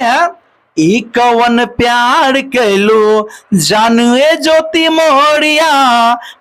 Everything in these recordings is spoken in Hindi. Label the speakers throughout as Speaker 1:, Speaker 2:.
Speaker 1: है ई कवन प्यार कैलो जानुए ज्योति मोहरिया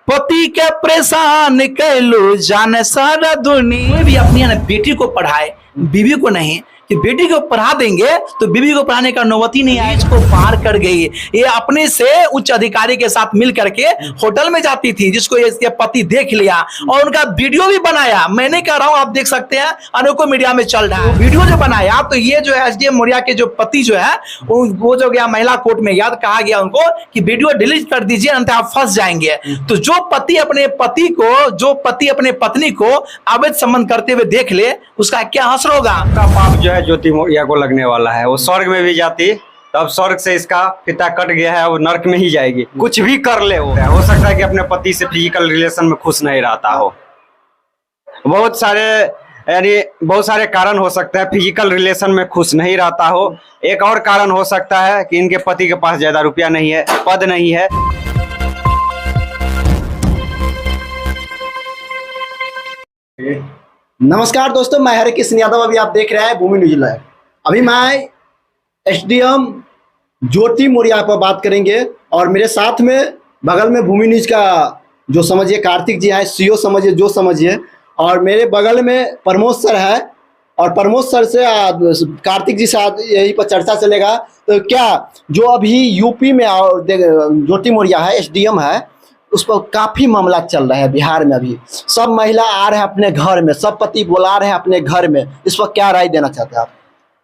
Speaker 1: पति के परेशान कैलो जाने सारा दुनिया भी अपनी बेटी को पढ़ाए बीवी को नहीं कि बेटी को पढ़ा देंगे तो बीवी को पढ़ाने का नौबत ही नहीं आई। इसको पार कर गई। ये अपने से उच्च अधिकारी के साथ मिल करके होटल में जाती थी जिसको इसके पति देख लिया और उनका वीडियो भी बनाया। मैंने कह रहा हूं आप देख सकते हैं अनेकों मीडिया में चल रहा है वीडियो जो बनाया। तो ये जो है एसडीएम मौर्या के जो पति जो है वो जो गया महिला कोर्ट में याद कहा गया उनको कि वीडियो डिलीट कर दीजिए अन्यथा आप फंस जाएंगे। तो जो पति अपने पत्नी को अवैध संबंध करते हुए देख ले उसका क्या असर होगा।
Speaker 2: पाप जो है ज्योति मौर्या को लगने वाला है। वो स्वर्ग में भी जाती तब स्वर्ग से इसका पिता कट गया है वो नर्क में ही जाएगी। कुछ भी कर ले वो हो सकता है कि अपने पति से फिजिकल रिलेशन में खुश नहीं रहता हो। बहुत सारे कारण हो सकते हैं फिजिकल रिलेशन में खुश नहीं रहता हो। एक और कारण हो सकता है कि इनके पति के पास ज्यादा रुपया नहीं है, पद नहीं है।
Speaker 3: नमस्कार दोस्तों, मैं हरे कृष्ण यादव। अभी आप देख रहे हैं भूमि न्यूज लाइव। अभी मैं एसडीएम ज्योति मौर्या पर बात करेंगे और मेरे साथ में बगल में भूमि न्यूज का जो समझिए कार्तिक जी है, सीओ समझिए जो समझिए, और मेरे बगल में प्रमोद सर है और प्रमोद सर से कार्तिक जी से यही पर चर्चा चलेगा। तो क्या जो अभी यूपी में ज्योति मौर्या है एसडीएम है उस पर काफी मामला चल रहा है बिहार में। अभी सब महिला आ रहे हैं अपने घर में, सब पति बुला रहे हैं अपने घर में। इस पर क्या राय देना चाहते हैं आप?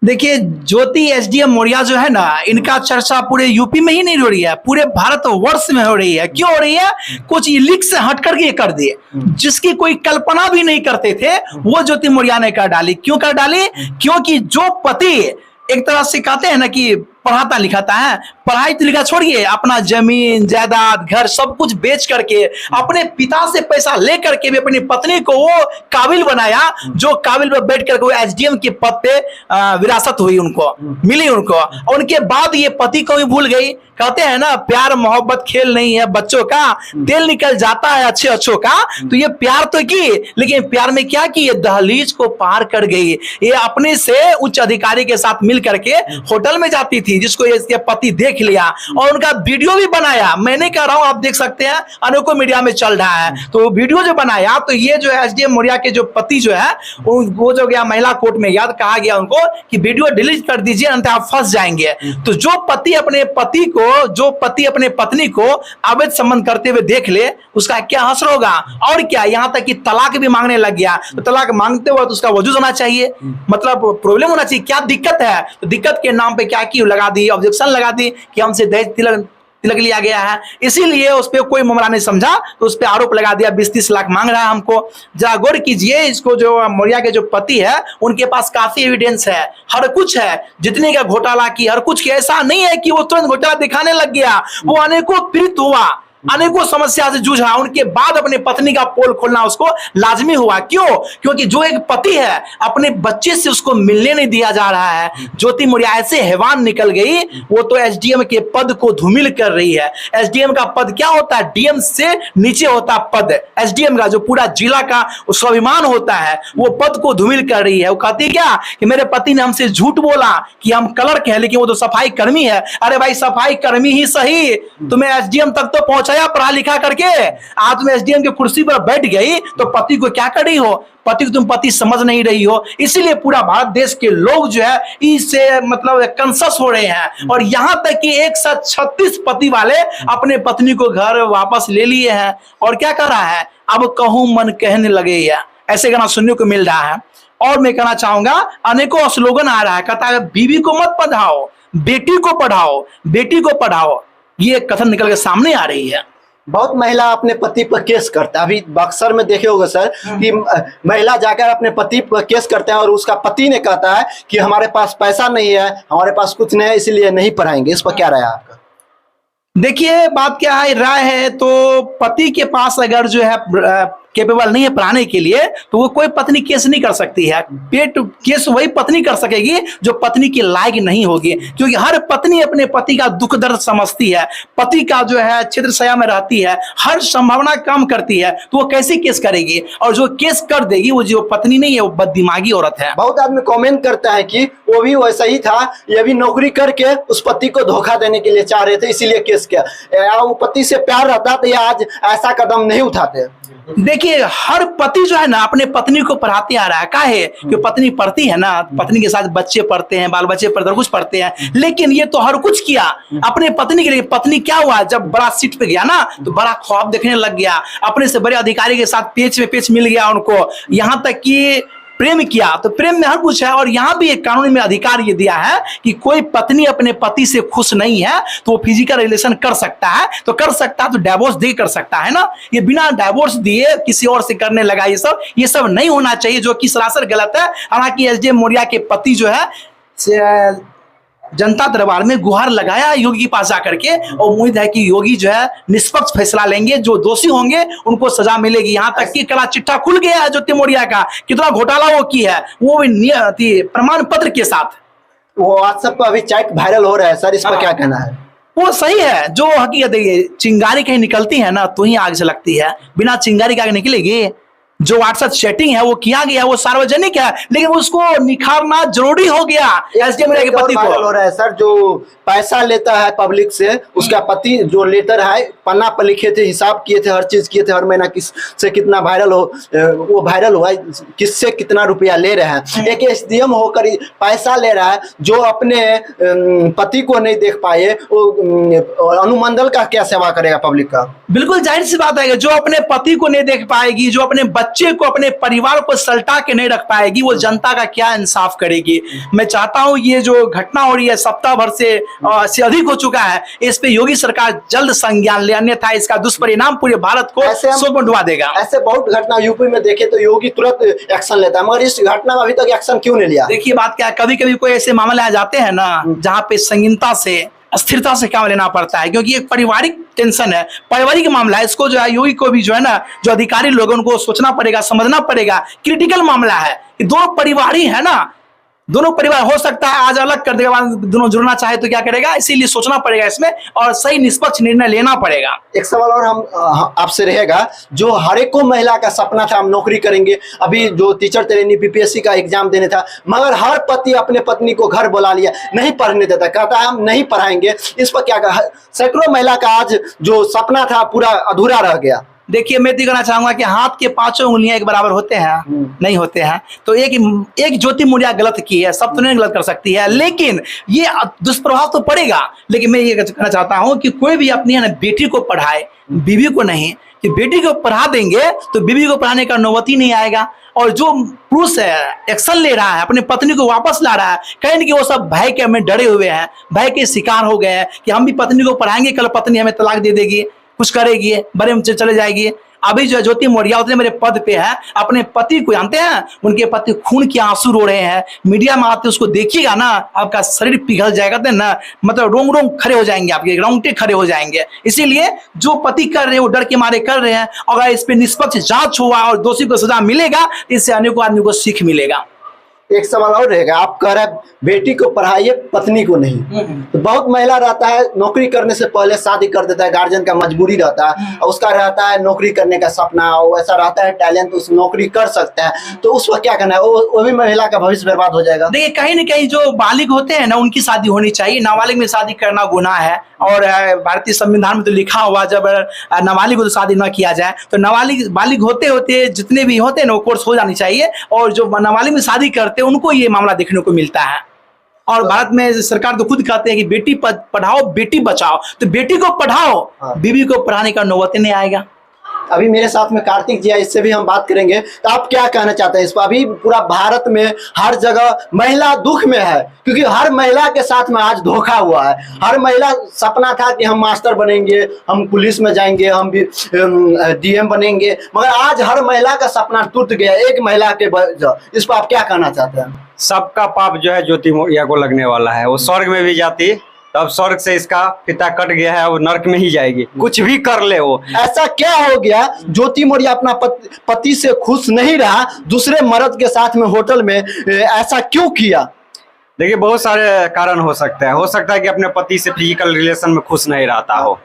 Speaker 1: देखिए ज्योति एसडीएम मौर्या जो है ना, इनका चर्चा पूरे यूपी में ही नहीं हो रही है, पूरे भारत वर्ष में हो रही है। क्यों हो रही है? कुछ लीक से हट करके ये कर दिए जिसकी कोई कल्पना भी नहीं करते थे वो ज्योति मौर्या ने कर डाली। क्यों कर डाली? क्योंकि जो पति एक तरह से कहते हैं ना कि पढ़ाता लिखाता है, पढ़ाई तो लिखा छोड़िए, अपना जमीन जायदाद घर सब कुछ बेच करके अपने पिता से पैसा ले करके भी अपनी पत्नी को वो काबिल बनाया जो काबिल पर बैठ करके वो एसडीएम के पद पे विरासत हुई, उनको मिली उनको। और उनके बाद ये पति को भी भूल गई। कहते हैं ना प्यार मोहब्बत खेल नहीं है बच्चों का, तेल निकल जाता है अच्छे अच्छों का। तो ये प्यार तो की, लेकिन प्यार में क्या की, ये दहलीज को पार कर गई। ये अपने से उच्च अधिकारी के साथ मिल करके होटल में जाती थी जिसको इसके पति देख लिया और उनका वीडियो भी बनाया। मैंने कह रहा हूं आप देख सकते हैं अनेकों मीडिया में चल रहा है। तो वीडियो जो बनाया तो ये जो है एसडीएम मौर्या के जो पति जो है वो जो गया महिला कोर्ट में याद कहा गया उनको कि वीडियो डिलीट कर दीजिए अन्यथा आप फंस जाएंगे। तो जो पति अपने पत्नी को अवैध संबंध करते हुए देख ले उसका क्या असर होगा। और क्या, यहां तक कि तलाक भी मांगने लग गया। तो तलाक मांगते हुए तो उसका वजूद होना चाहिए, मतलब प्रॉब्लम होना चाहिए, क्या दिक्कत है। तो दिक्कत के नाम पे क्या की लगा दी, ऑब्जेक्शन लगा दी कि हमसे दहेज तिलक लिया गया है, इसीलिए उस पर कोई मामला नहीं समझा तो उस पर आरोप लगा दिया 20-30 लाख मांग रहा है हमको। जरा गौर कीजिए, इसको जो मौर्या के जो पति है उनके पास काफी एविडेंस है, हर कुछ है, जितने का घोटाला की हर कुछ की। ऐसा नहीं है कि वो तुरंत घोटाला दिखाने लग गया, वो अनेकों पीड़ित हुआ, अनेकों समस्या से जूझा, उनके बाद अपने पत्नी का पोल खोलना उसको लाजमी हुआ। क्यों? क्योंकि जो एक पति है अपने बच्चे से उसको मिलने नहीं दिया जा रहा है। ज्योति मौर्या ऐसे हैवान निकल गई, वो तो एसडीएम के पद को धूमिल कर रही है। एसडीएम का पद क्या होता है? डीएम से नीचे होता पद। एसडीएम का जो पूरा जिला का स्वाभिमान होता है वो पद को धूमिल कर रही है। वो कहती क्या कि मेरे पति ने हमसे झूठ बोला कि हम क्लर्क है लेकिन वो तो सफाई कर्मी है। अरे भाई सफाई कर्मी ही सही, तुम्हें एसडीएम तक तो पहुंचाया पढ़ा लिखा करके, आज तुम एसडीएम की कुर्सी पर बैठ गई तो पति को क्या कर रही हो? पति को तुम पति समझ नहीं रही हो। इसीलिए पूरा भारत देश के लोग जो है इससे मतलब कंसस हो रहे हैं और यहां तक कि 136 पति वाले अपने पत्नी को घर वापस ले लिए हैं। और क्या कर रहा है? अब कहूं मन कहने लगे, या ऐसे गाना सुनने को मिल रहा है। और मैं कहना चाहूंगा अनेकों स्लोगन आ रहा है, कहता है बीवी को मत पढ़ाओ, बेटी को पढ़ाओ, बेटी को पढ़ाओ। ये कथन निकल के सामने आ रही है।
Speaker 3: बहुत महिला अपने पति पर केस करता है। अभी बक्सर में देखे होगा सर कि महिला जाकर अपने पति पर केस करते हैं और उसका पति ने कहता है कि हमारे पास पैसा नहीं है, हमारे पास कुछ नहीं है, इसलिए नहीं पढ़ाएंगे। इस पर क्या राय है आपका?
Speaker 1: देखिए बात क्या है, राय है तो पति के पास अगर जो है कैपेबल नहीं है पढ़ाने के लिए, तो वो कोई पत्नी केस नहीं कर सकती है। पेट केस वही पत्नी कर सकेगी जो पत्नी के लायक नहीं होगी, क्योंकि हर पत्नी अपने पति का दुख दर्द समझती है, पति का जो है क्षेत्र सया में रहती है, हर संभावना काम करती है, तो वो कैसे केस करेगी? और जो केस कर देगी वो जो पत्नी नहीं है वो बददिमागी औरत है।
Speaker 3: बहुत आदमी कमेंट करता है कि वो भी वैसा ही था, ये भी नौकरी करके उस पति को धोखा देने के लिए चाह रहे थे, इसीलिए केस किया। या वो पति से प्यार रहता तो ये आज ऐसा कदम नहीं उठाते।
Speaker 1: देखिए, हर पति जो है ना अपने पत्नी को पढ़ाते आ रहा है। काहे कि पत्नी पढ़ती है ना, पत्नी के साथ बच्चे पढ़ते हैं, बाल बच्चे पढ़ते, कुछ पढ़ते हैं, लेकिन ये तो हर कुछ किया अपने पत्नी के लिए। पत्नी क्या हुआ, जब बड़ा सीट पे गया ना तो बड़ा ख्वाब देखने लग गया, अपने से बड़े अधिकारी के साथ पेच में पेच मिल गया उनको, यहाँ तक कि प्रेम किया। तो प्रेम में हर कुछ है। और यहाँ भी एक कानून में अधिकार ये दिया है कि कोई पत्नी अपने पति से खुश नहीं है तो वो फिजिकल रिलेशन कर सकता है, तो कर सकता है, तो डिवोर्स दे कर सकता है ना। ये बिना डिवोर्स दिए किसी और से करने लगा, ये सब नहीं होना चाहिए, जो कि सरासर गलत है। हालांकि एसडीएम मौर्य के पति जो है जनता दरबार में गुहार लगाया योगी के पास जाकर के, और उम्मीद है कि योगी जो है निष्पक्ष फैसला लेंगे, जो दोषी होंगे उनको सजा मिलेगी। यहाँ तक कि कला चिट्ठा खुल गया है ज्योति मौर्य का, कितना घोटाला वो की है, वो भी प्रमाण पत्र के साथ।
Speaker 3: वो व्हाट्सएप पर अभी चैट वायरल हो रहा है सर, इस पर क्या कहना है?
Speaker 1: वो सही है, जो हकीकत है, चिंगारी कहीं निकलती है ना तो ही आग से लगती है, बिना चिंगारी के आग निकलेगी? जो व्हाट्सएप चैटिंग है वो किया गया, वो सार्वजनिक है, लेकिन उसको निखारना जरूरी हो गया एसडीएम मौर्य के पति को।
Speaker 3: हो रहा है सर, जो पैसा लेता है पब्लिक से, उसका पति जो लेटर है पन्ना पर लिखे थे, हिसाब किए थे, हर चीज किए थे, हर महीना किस से कितना वायरल हो, वो वायरल हुआ, किससे कितना रुपया ले रहे हैं। एक एसडीएम होकर पैसा ले रहा है, जो अपने पति को नहीं देख पाए, वो अनुमंडल का क्या सेवा करेगा पब्लिक का?
Speaker 1: बिल्कुल जाहिर सी बात है, जो अपने पति को नहीं देख पाएगी, जो अपने बच्चे को, अपने परिवार को सल्टा के नहीं रख पाएगी, वो जनता का क्या इंसाफ करेगी? मैं चाहता हूं ये जो घटना हो रही है सप्ताह भर से अधिक हो चुका है, इस पे योगी सरकार जल्द संज्ञान ले, अन्यथा इसका दुष्परिणाम पूरे भारत को शोक में डुबा देगा।
Speaker 3: ऐसे बहुत घटना यूपी में देखे तो योगी तुरंत एक्शन लेता है, मगर इस घटना में अभी तक एक्शन क्यों नहीं लिया?
Speaker 1: देखिए बात क्या है, कभी कभी कोई ऐसे मामले आ जाते हैं ना जहाँ पे संगीनता से, स्थिरता से काम लेना पड़ता है, क्योंकि एक पारिवारिक टेंशन है, पारिवारिक मामला है। इसको जो है योगी को भी जो है ना, जो अधिकारी लोग उनको सोचना पड़ेगा, समझना पड़ेगा। क्रिटिकल मामला है कि दोनों परिवार ही है ना, दोनों परिवार हो सकता है आज अलग कर देगा, बाद दोनों जुड़ना चाहे तो क्या करेगा, इसीलिए सोचना पड़ेगा इसमें और सही निष्पक्ष निर्णय लेना पड़ेगा।
Speaker 3: एक सवाल और हम आपसे रहेगा, जो हर एक को महिला का सपना था हम नौकरी करेंगे, अभी जो टीचर ट्रेनिंग बीपीएससी का एग्जाम देने था, मगर हर पति अपने पत्नी को घर बुला लिया, नहीं पढ़ने देता, कहता है हम नहीं पढ़ाएंगे। इस पर क्या कहा? सैकड़ों महिला का आज जो सपना था पूरा अधूरा रह गया।
Speaker 1: देखिए मैं तो कहना चाहूंगा कि हाथ के पांचों उंगलियां एक बराबर होते हैं? नहीं होते हैं। तो एक ज्योति मौर्य गलत की है, सब तो नहीं गलत कर सकती है, लेकिन ये दुष्प्रभाव तो पड़ेगा। लेकिन मैं ये कहना चाहता हूं कि कोई भी अपनी बेटी को पढ़ाए, बीवी को नहीं, कि बेटी को पढ़ा देंगे तो बीवी को पढ़ाने का नौबत ही नहीं आएगा। और जो पुरुष है एक्शन ले रहा है, अपने पत्नी को वापस ला रहा है, कहीं कि वो सब भय के में डरे हुए हैं, भय के शिकार हो गए हैं कि हम भी पत्नी को पढ़ाएंगे, कल पत्नी हमें तलाक दे देगी, कुछ करेगी, बड़े में चले जाएगी। अभी जो ज्योति मौर्य उतने मेरे पद पे है, अपने पति को जानते हैं, उनके पति खून के आंसू रो रहे हैं, मीडिया में आते उसको देखिएगा ना, आपका शरीर पिघल जाएगा ना, मतलब रोंग रोंग खड़े हो जाएंगे, आपके रोंगटे खड़े हो जाएंगे। इसीलिए जो पति कर रहे हैं वो डर के मारे कर रहे हैं। अगर इस पे निष्पक्ष जांच हुआ और दोषी को सजा मिलेगा, इससे अनेकों आदमी को सीख मिलेगा।
Speaker 3: एक सवाल और रहेगा, आप कह रहे हैं बेटी को पढ़ाइए पत्नी को नहीं, तो बहुत महिला रहता है नौकरी करने से पहले शादी कर देता है, गार्जियन का मजबूरी रहता है, और उसका रहता है नौकरी करने का सपना, और ऐसा रहता है टैलेंट, उस नौकरी कर सकता है, तो उस वक्त क्या करना है? वो भी महिला का भविष्य बर्बाद हो जाएगा।
Speaker 1: देखिए कहीं ना कहीं जो बालिग होते हैं ना उनकी शादी होनी चाहिए, नाबालिग में शादी करना गुनाह है। और भारतीय संविधान में तो लिखा हुआ जब नाबालिग को तो शादी न किया जाए, तो नाबालिग बालिग होते होते जितने भी होते हैं ना वो कोर्स हो जानी चाहिए, और जो नाबालिग में शादी करते उनको ये मामला देखने को मिलता है। और भारत में सरकार तो खुद कहते हैं कि बेटी पढ़ाओ बेटी बचाओ, तो बेटी को पढ़ाओ, बीवी को पढ़ाने का नौबत नहीं आएगा।
Speaker 3: अभी मेरे साथ में कार्तिक जी है, इससे भी हम बात करेंगे, तो आप क्या कहना चाहते हैं इस पर? अभी पूरा भारत में हर जगह महिला दुख में है, क्योंकि हर महिला के साथ में आज धोखा हुआ है। हर महिला सपना था कि हम मास्टर बनेंगे, हम पुलिस में जाएंगे, हम भी डीएम बनेंगे, मगर आज हर महिला का सपना टूट गया एक महिला के वजह। इस पर आप क्या कहना चाहते हैं?
Speaker 2: सबका पाप जो है ज्योति मौर्य को लगने वाला है, वो स्वर्ग में भी जाती तब स्वर्ग से इसका पिता कट गया है, वो नर्क में ही जाएगी। कुछ भी कर ले वो।
Speaker 3: ऐसा क्या हो गया ज्योति मौर्य अपना पति से खुश नहीं रहा, दूसरे मर्द के साथ में होटल में ऐसा क्यों किया?
Speaker 2: देखिए बहुत सारे कारण हो सकते हैं। हो सकता है कि अपने पति से फिजिकल रिलेशन में खुश नहीं रहता हो।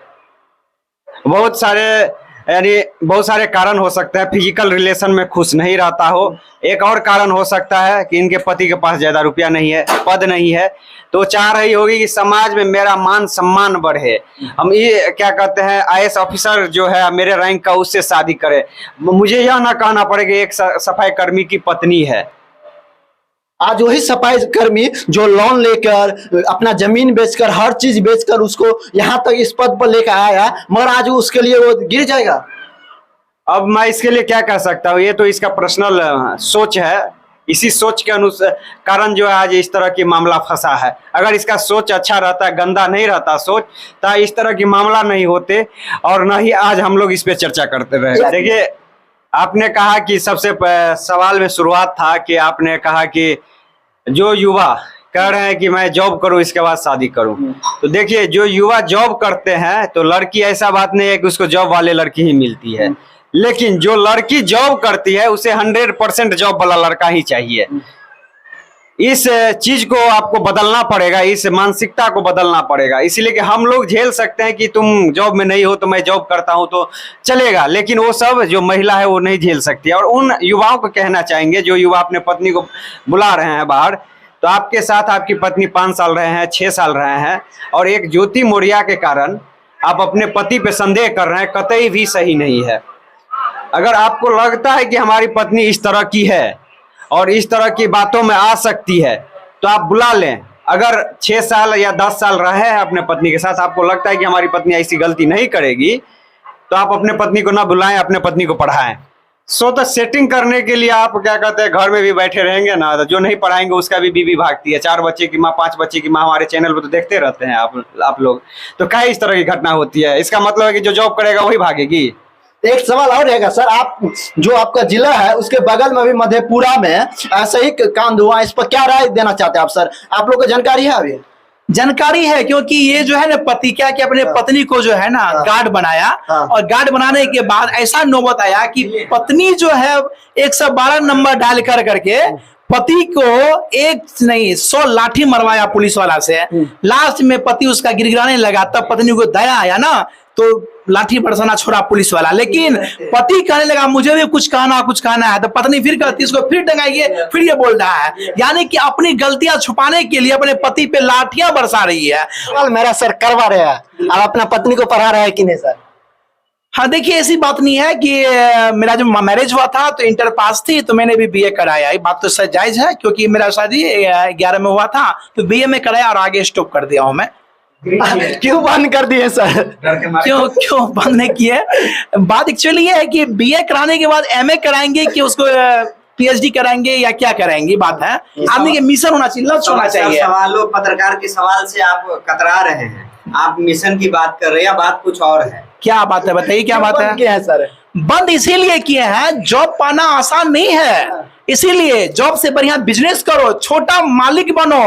Speaker 2: बहुत सारे कारण हो सकते हैं। फिजिकल रिलेशन में खुश नहीं रहता हो। एक और कारण हो सकता है कि इनके पति के पास ज्यादा रुपया नहीं है, पद नहीं है, तो चाह रही होगी कि समाज में मेरा मान सम्मान बढ़े, हम ये क्या कहते हैं IAS ऑफिसर जो है मेरे रैंक का, उससे शादी करे। मुझे यह ना कहना पड़े कि एक सफाई कर्मी की पत्नी है।
Speaker 3: आज वही सफाई कर्मी जो लोन लेकर अपना जमीन बेचकर हर चीज बेचकर उसको यहाँ तक इस पद पर लेकर आया, मगर आज उसके लिए वो गिर जाएगा।
Speaker 2: अब मैं इसके लिए क्या कह सकता हूँ, ये तो इसका पर्सनल सोच है। इसी सोच के अनुसार कारण जो है आज इस तरह की मामला फंसा है। अगर इसका सोच अच्छा रहता, गंदा नहीं रहता सोच, तो इस तरह की मामला नहीं होते और न ही आज हम लोग इस पे चर्चा करते रहे। देखिए आपने कहा कि सबसे सवाल में शुरुआत था कि आपने कहा कि जो युवा कह रहे हैं कि मैं जॉब करूं इसके बाद शादी करूं, तो देखिए जो युवा जॉब करते हैं तो लड़की, ऐसा बात नहीं है कि उसको जॉब वाले लड़की ही मिलती है, लेकिन जो लड़की जॉब करती है उसे 100% जॉब वाला लड़का ही चाहिए। इस चीज को आपको बदलना पड़ेगा, इस मानसिकता को बदलना पड़ेगा। इसलिए कि हम लोग झेल सकते हैं कि तुम जॉब में नहीं हो तो मैं जॉब करता हूं तो चलेगा, लेकिन वो सब जो महिला है वो नहीं झेल सकती है। और उन युवाओं को कहना चाहेंगे जो युवा अपने पत्नी को बुला रहे हैं बाहर, तो आपके साथ आपकी पत्नी 5 साल रहे हैं, 6 साल रहे हैं, और एक ज्योति मौर्य के कारण आप अपने पति पे संदेह कर रहे हैं, कतई भी सही नहीं है। अगर आपको लगता है कि हमारी पत्नी इस तरह की है और इस तरह की बातों में आ सकती है तो आप बुला लें। अगर 6 साल या 10 साल रहे हैं अपने पत्नी के साथ, आपको लगता है कि हमारी पत्नी ऐसी गलती नहीं करेगी, तो आप अपने पत्नी को ना बुलाएं, अपने पत्नी को पढ़ाएं। तो सेटिंग करने के लिए आप क्या कहते हैं घर में भी बैठे रहेंगे ना, तो जो नहीं पढ़ाएंगे उसका भी बीवी भागती है। 4 बच्चे की माँ, 5 बच्चे की माँ, हमारे चैनल पर तो देखते रहते हैं आप लोग। तो क्या इस तरह की घटना होती है? इसका मतलब है कि जो जॉब करेगा वही भागेगी।
Speaker 3: एक सवाल और रहेगा सर, आप जो आपका जिला है उसके बगल में भी मधेपुरा में ऐसा ही कांड हुआ, इस पर क्या राय देना चाहते हैं आप सर? आप लोग को जानकारी है? अभी
Speaker 1: जानकारी है, क्योंकि ये जो है ना पति क्या कि अपने पत्नी को जो है ना गार्ड बनाया, और गार्ड बनाने के बाद ऐसा नौबत आया कि पत्नी जो है 112 नंबर डायल करके पति को 1 नहीं 100 लाठी मरवाया पुलिस वाला से। लास्ट में पति उसका गिड़गिड़ाने लगा, तब पत्नी को दया आया ना, तो लाठी बरसाना छोड़ा पुलिस वाला। लेकिन पति कहने लगा मुझे भी कुछ कहना है, तो पत्नी फिर कहती इसको फिर डंगाइए, फिर ये बोल रहा है, यानी कि अपनी गलतियां छुपाने के लिए अपने पति पे लाठियां बरसा रही है।
Speaker 3: सवाल मेरा सर करवा रहे हैं, आप अपना पत्नी को पढ़ा रहे हैं कि नहीं सर?
Speaker 1: हाँ देखिए, ऐसी बात नहीं है कि मेरा जो मैरिज हुआ था तो इंटर पास थी, तो मैंने भी BA कराया। ये बात तो सर जायज है, क्योंकि मेरा शादी 11 में हुआ था, तो BA में कराया और आगे स्टॉप कर दिया हूँ मैं।
Speaker 3: क्यों बंद कर दिए सर?
Speaker 1: क्यों बंद नहीं किए? बात एक्चुअली ये है कि BA कराने के बाद MA कराएंगे कि उसको PhD कराएंगे या क्या कराएंगे, बात है। आदमी के मिशन होना चाहिए, लक्ष्य होना चाहिए।
Speaker 4: सवालों पत्रकार के सवाल से आप कतरा रहे हैं, आप मिशन की बात कर रहे हैं या बात कुछ और है?
Speaker 3: क्या बात है बताइए, क्या बात है? क्या है सर?
Speaker 1: बंद इसीलिए किए हैं, जॉब पाना आसान नहीं है, इसीलिए जॉब से बढ़िया बिजनेस करो, छोटा मालिक बनो,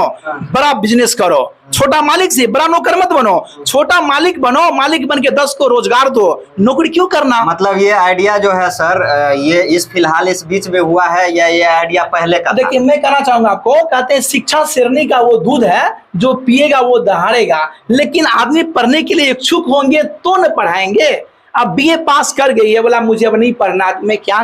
Speaker 1: बड़ा बिजनेस करो। छोटा मालिक से बड़ा नौकर मत बनो, छोटा मालिक बनो, मालिक बन के 10 को रोजगार दो, नौकरी क्यों करना?
Speaker 4: मतलब ये आइडिया जो है सर, ये इस फिलहाल इस बीच में हुआ है या ये आइडिया पहले का?
Speaker 1: देखिए मैं कहना चाहूंगा आपको, कहते हैं शिक्षा शेरनी का वो दूध है, जो पिएगा वो दहाड़ेगा। लेकिन आदमी पढ़ने के लिए इच्छुक होंगे तो न पढ़ाएंगे। अब BA पास कर गई है, बोला मुझे अब नहीं पढ़ना, मैं क्या